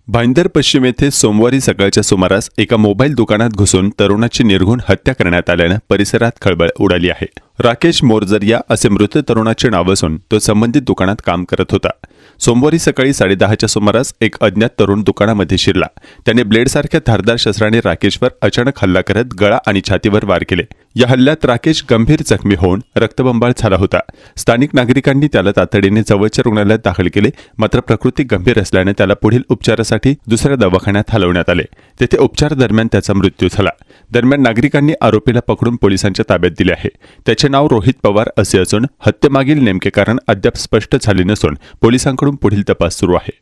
भाईंदर पश्चिम येथे सोमवारी सकाळच्या सुमारास एका मोबाईल दुकानात घुसून तरुणाची निर्घृण हत्या करण्यात आल्यानं परिसरात खळबळ उडाली आहे। राकेश मोरजरिया असे मृत तरुणाचे नाव असून तो संबंधित दुकानात काम करत होता। सोमवारी सकाळी 10:30च्या सुमारास एक अज्ञात तरुण दुकानामध्ये शिरला। त्याने ब्लेडसारख्या धारदार शस्त्राने राकेशवर अचानक हल्ला करत गळा आणि छातीवर वार केले। या हल्ल्यात राकेश गंभीर जखमी होऊन रक्तबंबाळ झाला होता। स्थानिक नागरिकांनी त्याला तातडीने जवळच्या रुग्णालयात दाखल केले, मात्र प्रकृती गंभीर असल्याने त्याला पुढील उपचारासाठी दुसऱ्या दवाखान्यात हलवण्यात आले। तेथे उपचार दरम्यान त्याचा मृत्यू झाला। दरम्यान नागरिकांनी आरोपीला पकडून पोलिसांच्या ताब्यात दिले आहे। त्याचे नाव रोहित पवार असे असून हत्येमागील नेमके कारण अद्याप स्पष्ट झाले नसून पोलिसांकडून पुढील तपास सुरू आहे।